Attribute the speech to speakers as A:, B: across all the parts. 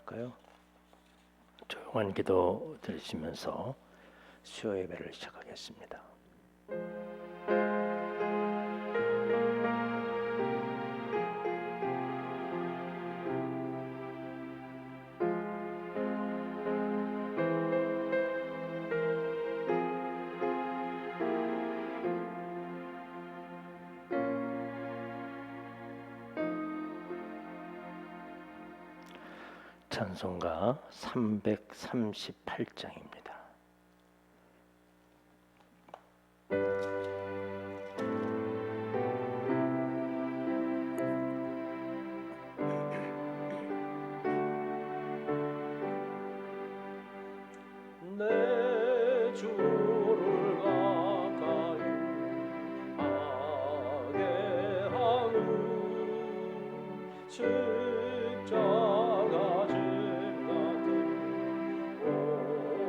A: 기도할까요? 조용한 기도 들으시면서 수요 예배를 시작하겠습니다. 찬송가 338장입니다.
B: 내 주를 가까이 하게 하는 십자가 질 같은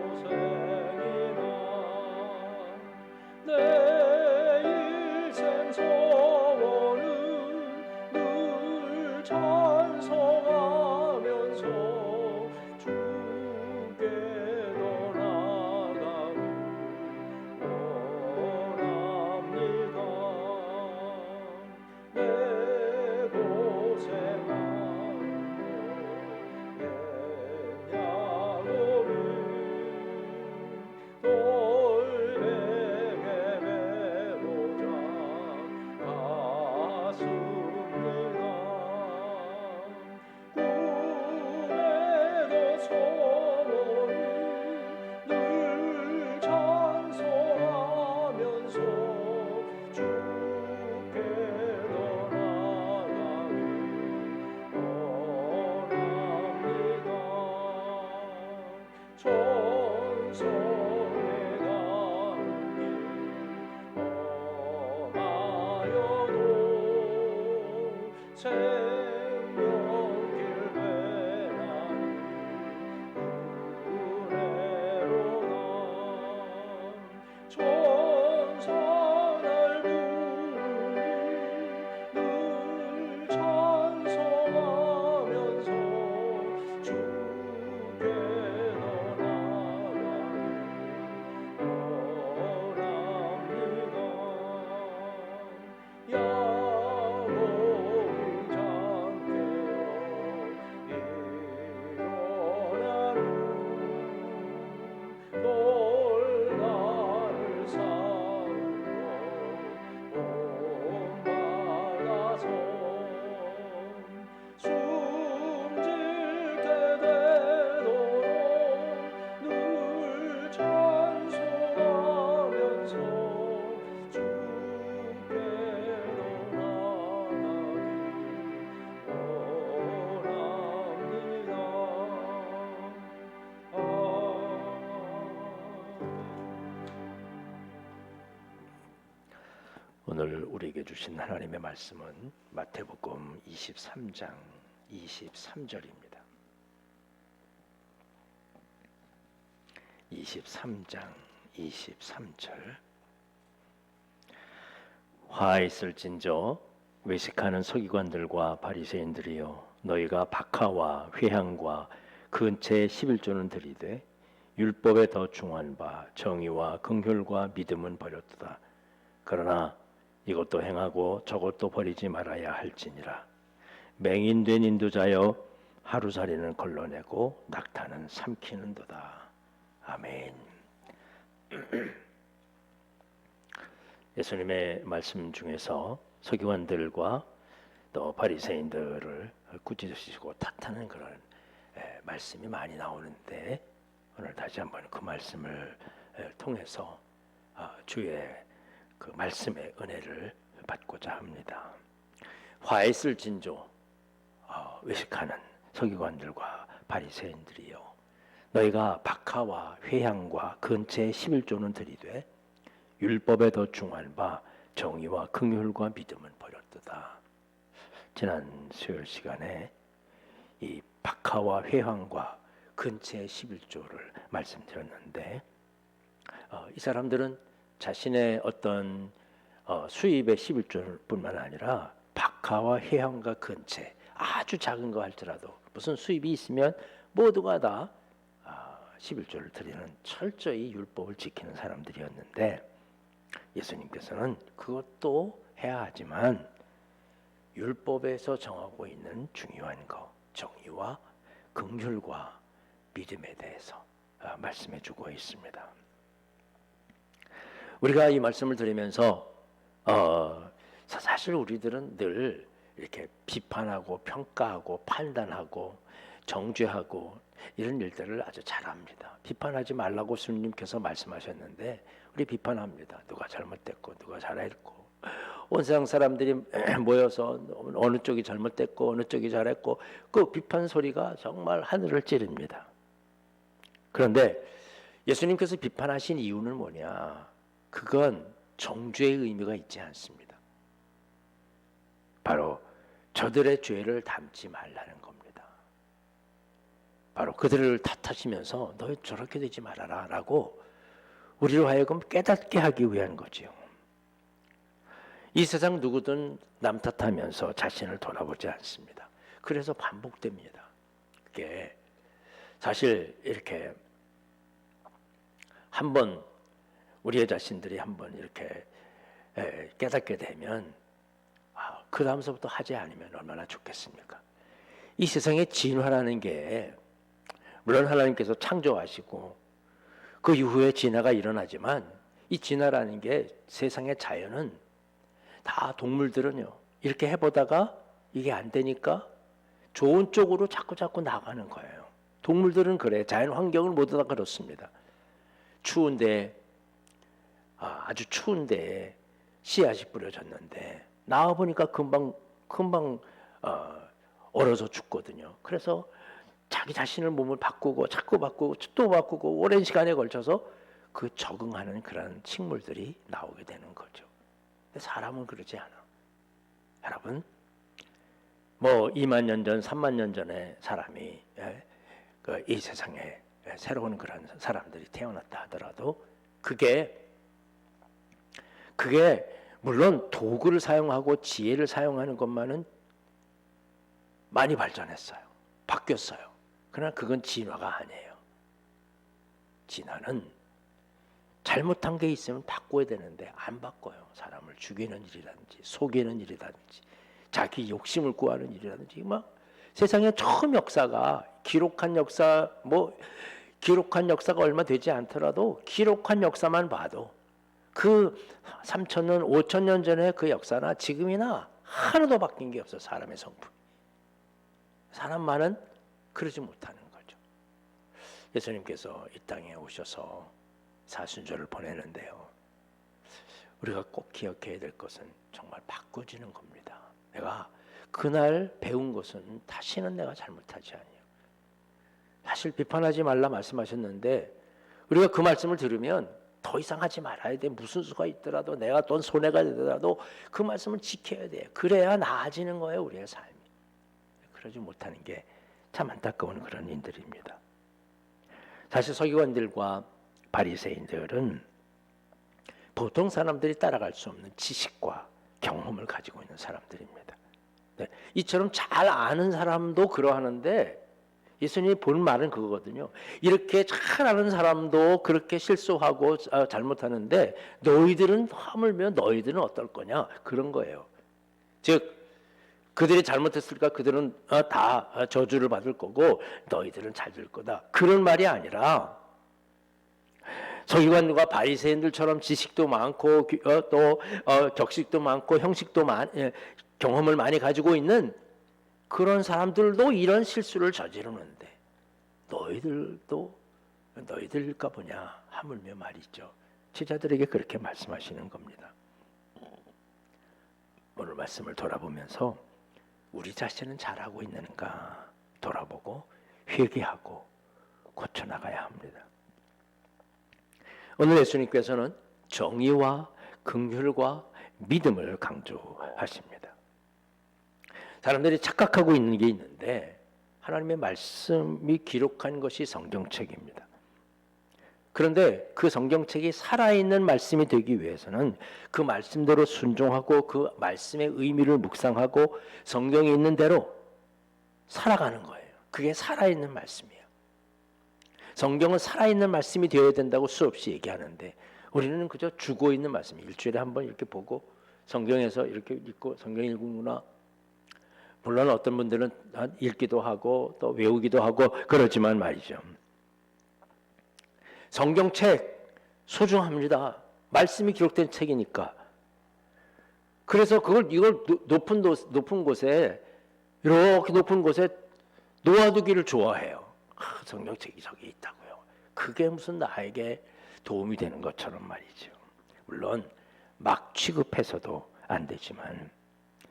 B: 고생이나 내 일생 소원은 늘 찬송하면서 주께 생명길 배나니 은혜로다 천사 날 부르니 늘 찬송하면서 주께 더 나아가기 원합니다.
A: 오늘 우리에게 주신 하나님의 말씀은 마태복음 23장 23절입니다. 23장 23절 화 있을진저 외식하는 서기관들과 바리새인들이여 너희가 박하와 회향과 근처에 11조는 들이되 율법에 더 중한 바 정의와 긍휼과 믿음은 버렸도다. 그러나 이것도 행하고 저것도 버리지 말아야 할지니라. 맹인된 인도자여 하루살이는 걸러내고 낙타는 삼키는도다. 아멘. 예수님의 말씀 중에서 서기관들과 또 바리새인들을 꾸짖으시고 탓하는 그런 말씀이 많이 나오는데 오늘 다시 한번 그 말씀을 통해서 주의 그 말씀의 은혜를 받고자 합니다. 화 있을진저 외식하는 서기관들과 바리새인들이여 너희가 박하와 회향과 근처에 11조는 들이되 율법에 더 중한 바 정의와 긍휼과 믿음은 버렸도다. 지난 수요일 시간에 이 박하와 회향과 근처에 11조를 말씀드렸는데 이 사람들은 자신의 어떤 수입의 11조뿐만 아니라 박하와 회향과 근처 아주 작은 거 할지라도 무슨 수입이 있으면 모두가 다 11조를 드리는 철저히 율법을 지키는 사람들이었는데 예수님께서는 그것도 해야 하지만 율법에서 정하고 있는 중요한 것, 정의와 긍휼과 믿음에 대해서 말씀해 주고 있습니다. 우리가 이 말씀을 들으면서 사실 우리들은 늘 이렇게 비판하고 평가하고 판단하고 정죄하고 이런 일들을 아주 잘합니다. 비판하지 말라고 주님께서 말씀하셨는데 우리 비판합니다. 누가 잘못됐고 누가 잘했고 온 세상 사람들이 모여서 어느 쪽이 잘못됐고 어느 쪽이 잘했고 그 비판 소리가 정말 하늘을 찌릅니다. 그런데 예수님께서 비판하신 이유는 뭐냐? 그건 정죄의 의미가 있지 않습니다. 바로 저들의 죄를 담지 말라는 겁니다. 바로 그들을 탓하시면서 너 저렇게 되지 말아라 라고 우리로 하여금 깨닫게 하기 위한 거지요. 이 세상 누구든 남 탓하면서 자신을 돌아보지 않습니다. 그래서 반복됩니다. 그게 사실 이렇게 한번 우리의 자신들이 한번 이렇게 깨닫게 되면 그 다음서부터 하지 않으면 얼마나 좋겠습니까? 이 세상의 진화라는 게 물론 하나님께서 창조하시고 그 이후에 진화가 일어나지만 이 진화라는 게 세상의 자연은 다 동물들은요 이렇게 해보다가 이게 안 되니까 좋은 쪽으로 자꾸 나가는 거예요. 동물들은 그래. 자연 환경은 모두 다 그렇습니다. 추운데 아주 추운데 씨앗이 뿌려졌는데 나와 보니까 금방 얼어서 죽거든요. 그래서 자기 자신을 몸을 바꾸고 자꾸 바꾸고 또 바꾸고 오랜 시간에 걸쳐서 그 적응하는 그런 식물들이 나오게 되는 거죠. 근데 사람은 그러지 않아. 여러분, 뭐 2만 년 전, 3만 년 전에 사람이 이 세상에 새로운 그런 사람들이 태어났다 하더라도 그게 물론 도구를 사용하고 지혜를 사용하는 것만은 많이 발전했어요. 바뀌었어요. 그러나 그건 진화가 아니에요. 진화는 잘못한 게 있으면 바꿔야 되는데 안 바꿔요. 사람을 죽이는 일이라든지 속이는 일이라든지 자기 욕심을 구하는 일이라든지 막 세상의 처음 역사가 기록한 역사가 얼마 되지 않더라도 기록한 역사만 봐도 그 3,000년, 5,000년 전의 그 역사나 지금이나 하나도 바뀐 게 없어. 사람의 성품. 사람만은 그러지 못하는 거죠. 예수님께서 이 땅에 오셔서 사순절을 보내는데요. 우리가 꼭 기억해야 될 것은 정말 바꿔지는 겁니다. 내가 그날 배운 것은 다시는 내가 잘못하지 아니에요. 사실 비판하지 말라 말씀하셨는데 우리가 그 말씀을 들으면 더 이상 하지 말아야 돼. 무슨 수가 있더라도 내가 돈 손해가 되더라도 그 말씀을 지켜야 돼. 그래야 나아지는 거예요. 우리의 삶이. 그러지 못하는 게 참 안타까운 그런 일들입니다. 사실 서기관들과 바리새인들은 보통 사람들이 따라갈 수 없는 지식과 경험을 가지고 있는 사람들입니다. 네, 이처럼 잘 아는 사람도 그러하는데 예수님이 본 말은 그거거든요. 이렇게 잘 아는 사람도 그렇게 실수하고 잘못하는데 너희들은 하물며 너희들은 어떨 거냐 그런 거예요. 즉 그들이 잘못했으니까 그들은 다 저주를 받을 거고 너희들은 잘 될 거다. 그런 말이 아니라 서기관과 바리새인들처럼 지식도 많고 또 격식도 많고 형식도 경험을 많이 가지고 있는 그런 사람들도 이런 실수를 저지르는데 너희들일까 보냐 하물며 말이죠. 제자들에게 그렇게 말씀하시는 겁니다. 오늘 말씀을 돌아보면서 우리 자신은 잘하고 있는가 돌아보고 회개하고 고쳐나가야 합니다. 오늘 예수님께서는 정의와 긍휼과 믿음을 강조하십니다. 사람들이 착각하고 있는 게 있는데 하나님의 말씀이 기록한 것이 성경책입니다. 그런데 그 성경책이 살아있는 말씀이 되기 위해서는 그 말씀대로 순종하고 그 말씀의 의미를 묵상하고 성경에 있는 대로 살아가는 거예요. 그게 살아있는 말씀이에요. 성경은 살아있는 말씀이 되어야 된다고 수없이 얘기하는데 우리는 그저 죽어있는 말씀, 일주일에 한 번 이렇게 보고 성경에서 이렇게 읽고 성경 읽는구나. 물론 어떤 분들은 읽기도 하고 또 외우기도 하고 그러지만 말이죠. 성경책 소중합니다. 말씀이 기록된 책이니까. 그래서 이걸 높은 곳에 이렇게 높은 곳에 놓아두기를 좋아해요. 성경책이 저기 있다고요. 그게 무슨 나에게 도움이 되는 것처럼 말이죠. 물론 막 취급해서도 안 되지만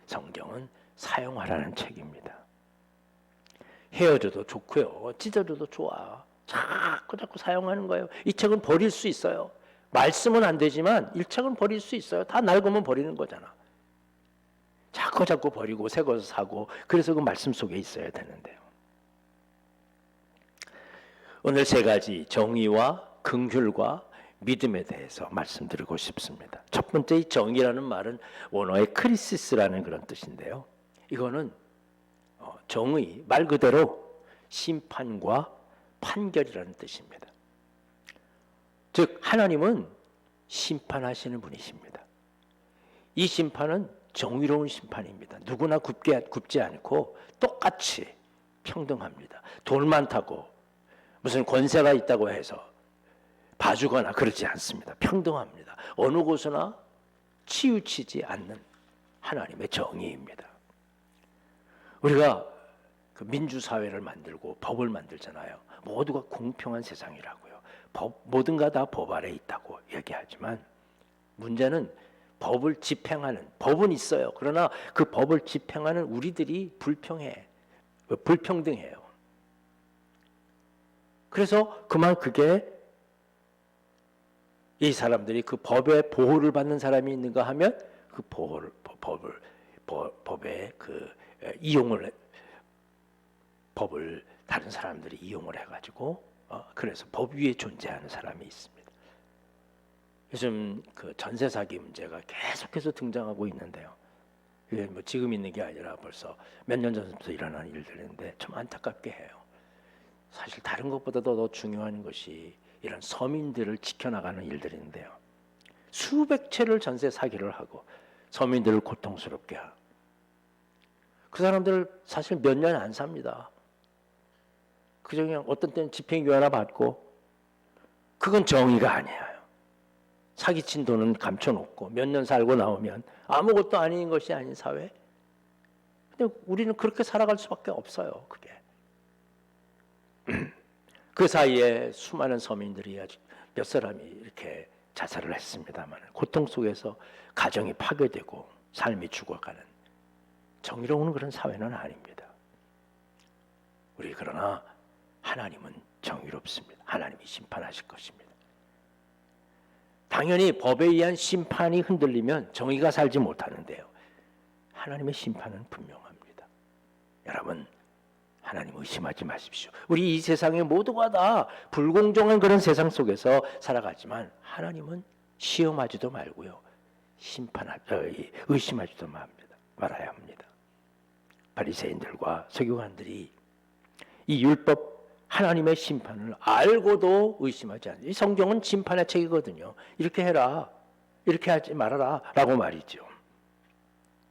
A: 성경은 사용하라는 책입니다. 헤어져도 좋고요. 찢어져도 좋아. 자꾸 사용하는 거예요. 이 책은 버릴 수 있어요. 말씀은 안 되지만 이 책은 버릴 수 있어요. 다 낡으면 버리는 거잖아. 자꾸 버리고 새 것을 사고 그래서 그 말씀 속에 있어야 되는데요. 오늘 세 가지 정의와 긍휼과 믿음에 대해서 말씀드리고 싶습니다. 첫 번째 이 정의라는 말은 원어의 크리시스라는 그런 뜻인데요. 이거는 정의 말 그대로 심판과 판결이라는 뜻입니다. 즉 하나님은 심판하시는 분이십니다. 이 심판은 정의로운 심판입니다. 누구나 굽지 않고 똑같이 평등합니다. 돈 많다고 무슨 권세가 있다고 해서 봐주거나 그러지 않습니다. 평등합니다. 어느 곳이나 치우치지 않는 하나님의 정의입니다. 우리가 그 민주사회를 만들고 법을 만들잖아요. 모두가 공평한 세상이라고요. 모든가 다 법 아래 있다고 얘기하지만 문제는 법을 집행하는 법은 있어요. 그러나 그 법을 집행하는 우리들이 불평등해요. 그래서 그게 이 사람들이 그 법의 보호를 받는 사람이 있는가 하면 그 법의 그 법을 다른 사람들이 이용을 해가지고 그래서 법 위에 존재하는 사람이 있습니다. 요즘 그 전세 사기 문제가 계속해서 등장하고 있는데요. 이게 뭐 지금 있는 게 아니라 벌써 몇 년 전부터 일어난 일들인데 참 안타깝게 해요. 사실 다른 것보다도 더 중요한 것이 이런 서민들을 지켜나가는 일들인데요. 수백 채를 전세 사기를 하고 서민들을 고통스럽게 하고 그 사람들 사실 몇 년 안 삽니다. 그저 그냥 어떤 때는 집행유예 하나 받고 그건 정의가 아니에요. 사기친 돈은 감춰놓고 몇 년 살고 나오면 아무것도 아닌 것이 아닌 사회. 근데 우리는 그렇게 살아갈 수밖에 없어요. 그게. 그 사이에 수많은 서민들이 아주 몇 사람이 이렇게 자살을 했습니다만 고통 속에서 가정이 파괴되고 삶이 죽어가는 정의로운 그런 사회는 아닙니다. 우리 그러나 하나님은 정의롭습니다. 하나님이 심판하실 것입니다. 당연히 법에 의한 심판이 흔들리면 정의가 살지 못하는데요. 하나님의 심판은 분명합니다. 여러분 하나님 의심하지 마십시오. 우리 이 세상에 모두가 다 불공정한 그런 세상 속에서 살아가지만 하나님은 시험하지도 말고요. 의심하지도 말아야 합니다. 바리새인들과 서기관들이 이 율법 하나님의 심판을 알고도 의심하지 않는 이 성경은 심판의 책이거든요. 이렇게 해라. 이렇게 하지 말아라 라고 말이죠.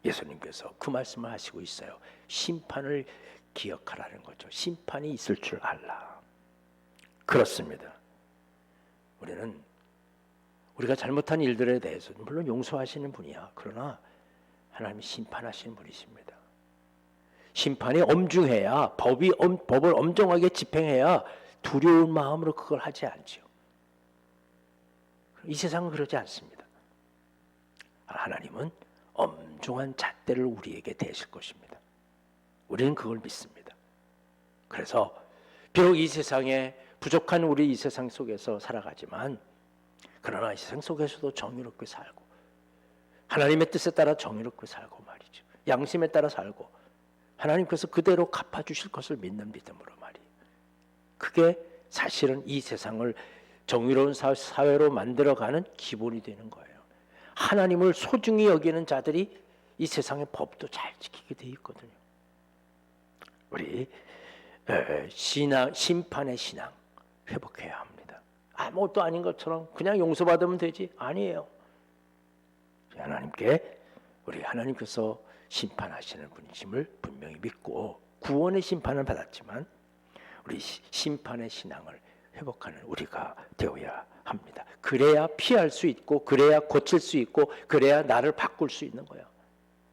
A: 예수님께서 그 말씀을 하시고 있어요. 심판을 기억하라는 거죠. 심판이 있을 줄 알라. 그렇습니다. 우리가 잘못한 일들에 대해서는 물론 용서하시는 분이야. 그러나 하나님이 심판하시는 분이십니다. 심판이 엄중해야 법을 엄정하게 집행해야 두려운 마음으로 그걸 하지 않죠. 이 세상은 그러지 않습니다. 하나님은 엄중한 잣대를 우리에게 대실 것입니다. 우리는 그걸 믿습니다. 그래서 비록 이 세상에 부족한 우리 이 세상 속에서 살아가지만 그러나 이 세상 속에서도 정의롭게 살고 하나님의 뜻에 따라 정의롭게 살고 말이죠. 양심에 따라 살고 하나님께서 그대로 갚아주실 것을 믿는 믿음으로 말이에요. 그게 사실은 이 세상을 정의로운 사회로 만들어가는 기본이 되는 거예요. 하나님을 소중히 여기는 자들이 이 세상의 법도 잘 지키게 돼 있거든요. 우리 신앙, 심판의 신앙 회복해야 합니다. 아무것도 아닌 것처럼 그냥 용서받으면 되지? 아니에요. 하나님께 우리 하나님께서 심판하시는 분이심을 분명히 믿고 구원의 심판을 받았지만 우리 심판의 신앙을 회복하는 우리가 되어야 합니다. 그래야 피할 수 있고 그래야 고칠 수 있고 그래야 나를 바꿀 수 있는 거예요.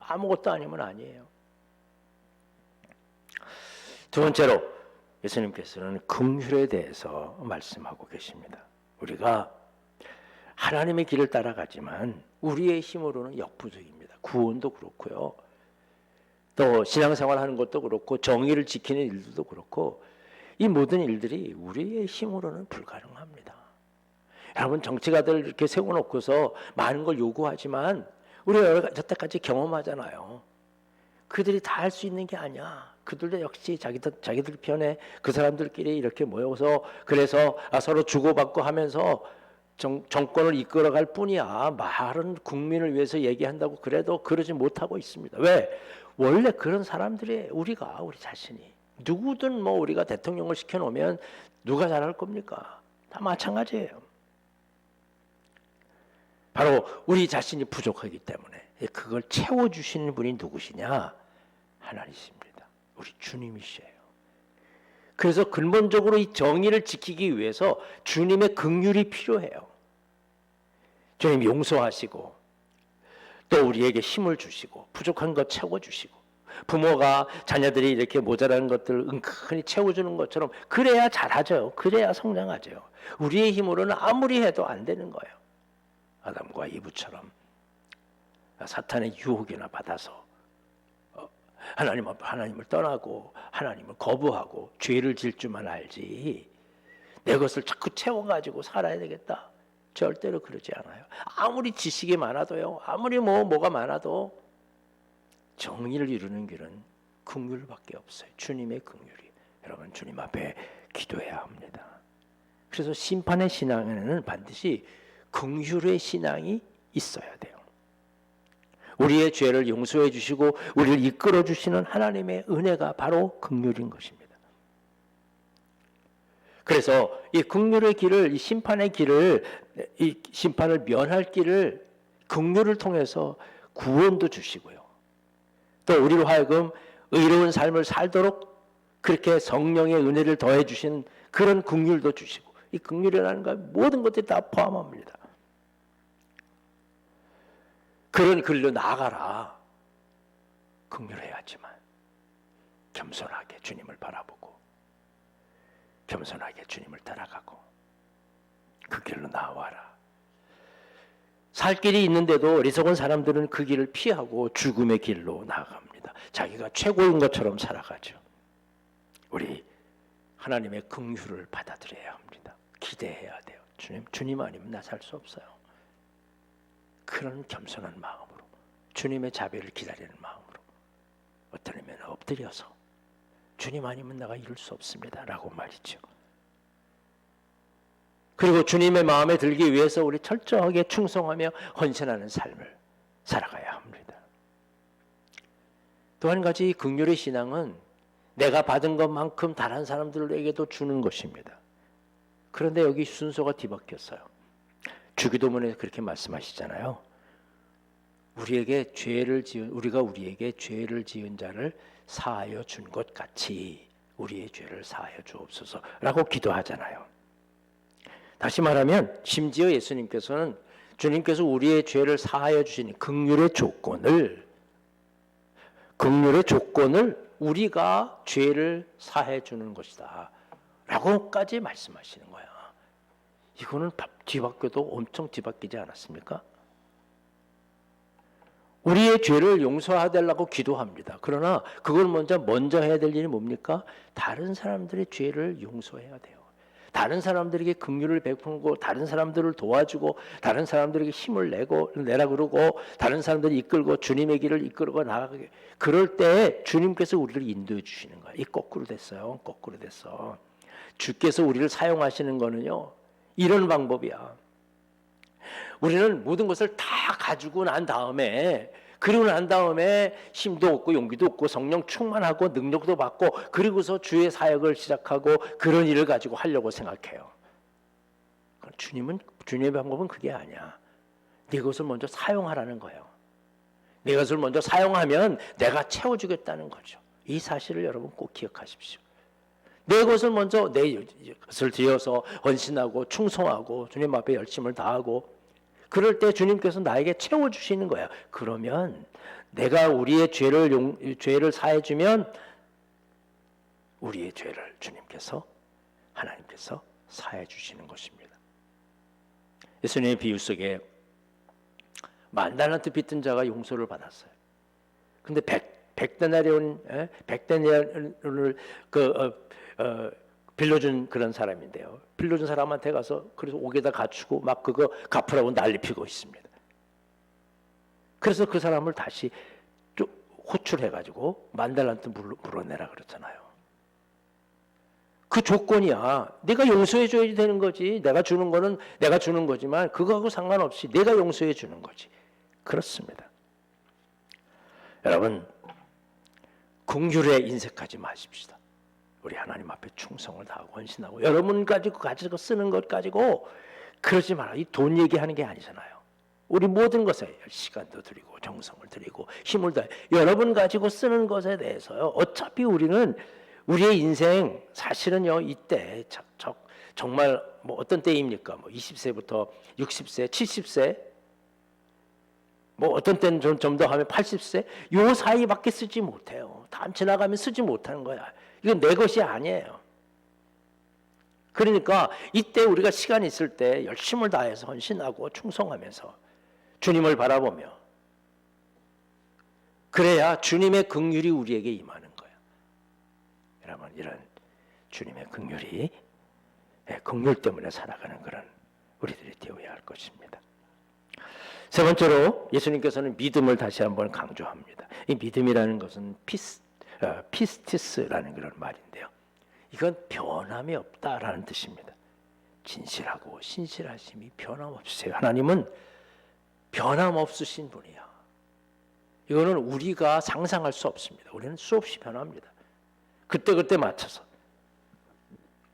A: 아무것도 아니면 아니에요. 두 번째로 예수님께서는 긍휼에 대해서 말씀하고 계십니다. 우리가 하나님의 길을 따라가지만 우리의 힘으로는 역부족입니다. 구원도 그렇고요. 또 신앙생활 하는 것도 그렇고 정의를 지키는 일들도 그렇고 이 모든 일들이 우리의 힘으로는 불가능합니다. 여러분 정치가들 이렇게 세워놓고서 많은 걸 요구하지만 우리가 여태까지 경험하잖아요. 그들이 다 할 수 있는 게 아니야. 그들도 역시 자기들 편에 그 사람들끼리 이렇게 모여서 그래서 서로 주고받고 하면서 정권을 이끌어갈 뿐이야. 말은 국민을 위해서 얘기한다고 그래도 그러지 못하고 있습니다. 왜? 원래 그런 사람들이 우리 자신이 누구든 뭐 우리가 대통령을 시켜놓으면 누가 잘할 겁니까? 다 마찬가지예요. 바로 우리 자신이 부족하기 때문에 그걸 채워주시는 분이 누구시냐? 하나님이십니다. 우리 주님이시에요. 그래서 근본적으로 이 정의를 지키기 위해서 주님의 긍휼이 필요해요. 주님 용서하시고 또 우리에게 힘을 주시고 부족한 것 채워주시고 부모가 자녀들이 이렇게 모자라는 것들을 은근히 채워주는 것처럼 그래야 잘하죠. 그래야 성장하죠. 우리의 힘으로는 아무리 해도 안 되는 거예요. 아담과 이브처럼 사탄의 유혹이나 받아서 하나님을 떠나고 하나님을 거부하고 죄를 질 줄만 알지 내 것을 자꾸 채워가지고 살아야 되겠다. 절대로 그러지 않아요. 아무리 지식이 많아도요. 아무리 뭐가 많아도 정의를 이루는 길은 긍휼밖에 없어요. 주님의 긍휼이. 여러분 주님 앞에 기도해야 합니다. 그래서 심판의 신앙에는 반드시 긍휼의 신앙이 있어야 돼요. 우리의 죄를 용서해 주시고 우리를 이끌어 주시는 하나님의 은혜가 바로 긍휼인 것입니다. 그래서 이 긍휼의 길을, 이 심판의 길을, 이 심판을 면할 길을 긍휼을 통해서 구원도 주시고요. 또 우리로 하여금 의로운 삶을 살도록 그렇게 성령의 은혜를 더해 주시는 그런 긍휼도 주시고 이 긍휼이라는 건 모든 것들이 다 포함합니다. 그런 길로 나아가라. 긍휼해야지만 겸손하게 주님을 바라보고 겸손하게 주님을 따라가고 그 길로 나와라. 살 길이 있는데도 어리석은 사람들은 그 길을 피하고 죽음의 길로 나아갑니다. 자기가 최고인 것처럼 살아가죠. 우리 하나님의 긍휼을 받아들여야 합니다. 기대해야 돼요. 주님 아니면 나 살 수 없어요. 그런 겸손한 마음으로 주님의 자비를 기다리는 마음으로 어떤 의미는 엎드려서 주님 아니면 내가 이룰 수 없습니다 라고 말이죠. 그리고 주님의 마음에 들기 위해서 우리 철저하게 충성하며 헌신하는 삶을 살아가야 합니다. 또 한 가지 긍휼의 신앙은 내가 받은 것만큼 다른 사람들에게도 주는 것입니다. 그런데 여기 순서가 뒤바뀌었어요. 주기도문에서 그렇게 말씀하시잖아요. 우리가 우리에게 죄를 지은 자를 사하여 준 것 같이 우리의 죄를 사하여 주옵소서라고 기도하잖아요. 다시 말하면 심지어 예수님께서는 주님께서 우리의 죄를 사하여 주시는 긍휼의 조건을 우리가 죄를 사해 주는 것이다 라고까지 말씀하시는 거야. 이거는 뒤바뀌어도 엄청 뒤바뀌지 않았습니까? 우리의 죄를 용서하달라고 기도합니다. 그러나 그걸 먼저 해야 될 일이 뭡니까? 다른 사람들의 죄를 용서해야 돼요. 다른 사람들에게 긍휼을 베풀고 다른 사람들을 도와주고 다른 사람들에게 힘을 내라 그러고 다른 사람들을 이끌고 주님의 길을 이끌고 나가게 그럴 때 주님께서 우리를 인도해 주시는 거예요. 이 거꾸로 됐어요. 거꾸로 됐어. 주께서 우리를 사용하시는 거는요. 이런 방법이야. 우리는 모든 것을 다 가지고 난 다음에 그리고 난 다음에 힘도 얻고 용기도 얻고 성령 충만하고 능력도 받고 그리고서 주의 사역을 시작하고 그런 일을 가지고 하려고 생각해요. 주님의 방법은 그게 아니야. 네 것을 먼저 사용하라는 거예요. 네 것을 먼저 사용하면 내가 채워주겠다는 거죠. 이 사실을 여러분 꼭 기억하십시오. 내 것을 먼저 내 것을 들여서 헌신하고 충성하고 주님 앞에 열심을 다하고 그럴 때 주님께서 나에게 채워주시는 거예요. 그러면 내가 우리의 죄를 사해주면 우리의 죄를 하나님께서 사해주시는 것입니다. 예수님의 비유 속에 10,000달란트 빚진 자가 용서를 받았어요. 근데 100데나리온을 빌려준 그런 사람인데요. 빌려준 사람한테 가서 그래서 옥에다 갖추고 막 그거 갚으라고 난리 피고 있습니다. 그래서 그 사람을 다시 호출해가지고 10,000달란트 물어내라 그랬잖아요. 그 조건이야. 내가 용서해 줘야 되는 거지. 내가 주는 거는 내가 주는 거지만 그거하고 상관없이 내가 용서해 주는 거지. 그렇습니다. 여러분, 긍휼에 인색하지 마십시다. 우리 하나님 앞에 충성을 다하고 헌신하고 여러분 가지고 쓰는 것 가지고 그러지 마라. 이 돈 얘기하는 게 아니잖아요. 우리 모든 것에 시간도 드리고 정성을 드리고 힘을 다해 여러분 가지고 쓰는 것에 대해서요. 어차피 우리는 우리의 인생 사실은요. 이때 정말 뭐 어떤 때입니까? 뭐 20세부터 60세, 70세 뭐 어떤 때는 좀 더 하면 80세 요 사이밖에 쓰지 못해요. 다음 지나가면 쓰지 못하는 거야. 이건 내 것이 아니에요. 그러니까 이때 우리가 시간이 있을 때 열심을 다해서 헌신하고 충성하면서 주님을 바라보며 그래야 주님의 긍휼이 우리에게 임하는 거예요. 여러분 이런 주님의 긍휼이 긍휼 때문에 살아가는 그런 우리들이 되어야 할 것입니다. 세 번째로 예수님께서는 믿음을 다시 한번 강조합니다. 이 믿음이라는 것은 피스티스라는 그런 말인데요. 이건 변함이 없다라는 뜻입니다. 진실하고 신실하심이 변함없으세요. 하나님은 변함없으신 분이야. 이거는 우리가 상상할 수 없습니다. 우리는 수없이 변합니다. 그때그때 맞춰서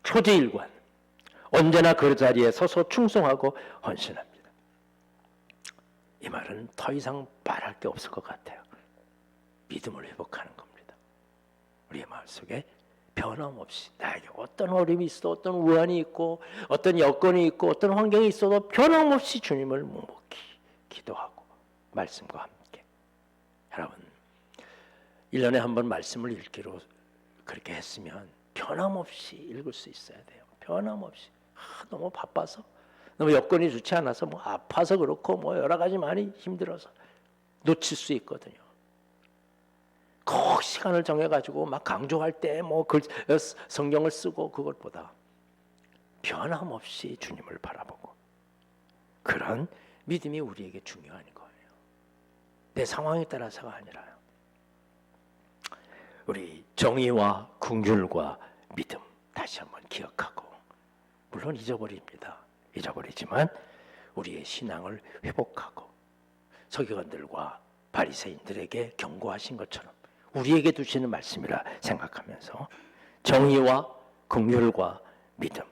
A: 초지일관 언제나 그 자리에 서서 충성하고 헌신합니다. 이 말은 더 이상 말할 게 없을 것 같아요. 믿음을 회복하는 겁니다. 우리의 마음속에 변함없이 나에게 어떤 어려움이 있어도 어떤 우환이 있고 어떤 여건이 있고 어떤 환경이 있어도 변함없이 주님을 묵묵히 기도하고 말씀과 함께 여러분 1년에 한 번 말씀을 읽기로 그렇게 했으면 변함없이 읽을 수 있어야 돼요. 변함없이 너무 바빠서 너무 여건이 좋지 않아서 뭐 아파서 그렇고 뭐 여러 가지 많이 힘들어서 놓칠 수 있거든요. 꼭 시간을 정해가지고 막 강조할 때 뭐 성경을 쓰고 그것보다 변함없이 주님을 바라보고 그런 믿음이 우리에게 중요한 거예요. 내 상황에 따라서가 아니라요. 우리 정의와 긍휼과 믿음 다시 한번 기억하고 물론 잊어버리지만 우리의 신앙을 회복하고 서기관들과 바리새인들에게 경고하신 것처럼 우리에게 두시는 말씀이라 생각하면서 정의와 긍휼과 믿음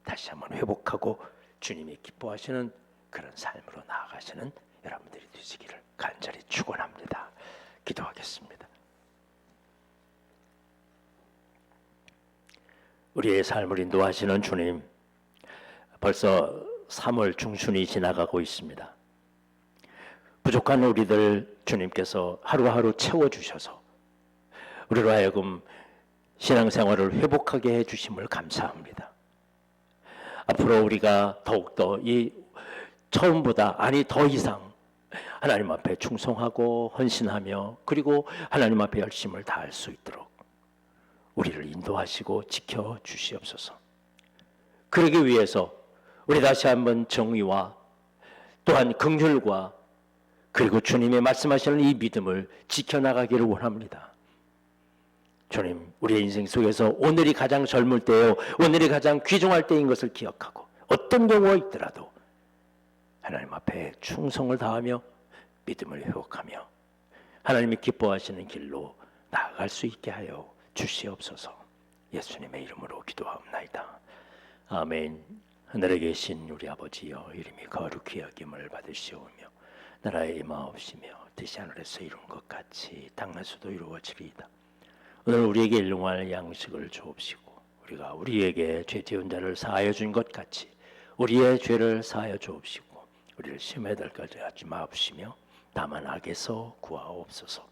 A: 다시 한번 회복하고 주님이 기뻐하시는 그런 삶으로 나아가시는 여러분들이 되시기를 간절히 축원합니다. 기도하겠습니다. 우리의 삶을 인도하시는 주님, 벌써 3월 중순이 지나가고 있습니다. 부족한 우리들 주님께서 하루하루 채워주셔서 우리로 하여금 신앙생활을 회복하게 해주심을 감사합니다. 앞으로 우리가 더욱더 이 처음보다 아니 더 이상 하나님 앞에 충성하고 헌신하며 그리고 하나님 앞에 열심을 다할 수 있도록 우리를 인도하시고 지켜주시옵소서. 그러기 위해서 우리 다시 한번 정의와 또한 긍휼과 그리고 주님의 말씀하시는 이 믿음을 지켜나가기를 원합니다. 주님, 우리의 인생 속에서 오늘이 가장 젊을 때요, 오늘이 가장 귀중할 때인 것을 기억하고 어떤 경우가 있더라도 하나님 앞에 충성을 다하며 믿음을 회복하며 하나님이 기뻐하시는 길로 나아갈 수 있게 하여 주시옵소서. 예수님의 이름으로 기도하옵나이다. 아멘. 하늘에 계신 우리 아버지여, 이름이 거룩히 여김을 받으시오며 나라의 임하옵시며 뜻이 하늘에서 이룬 것 같이 땅에서도 이루어지리이다. 오늘 우리에게 일용할 양식을 주옵시고 우리가 우리에게 죄 지은 자를 사하여 준 것 같이 우리의 죄를 사하여 주옵시고 우리를 시험에 들까지 하지 마옵시며 다만 악에서 구하옵소서.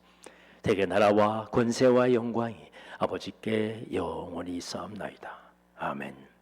A: 대개 나라와 권세와 영광이 아버지께 영원히 있사옵나이다. 아멘.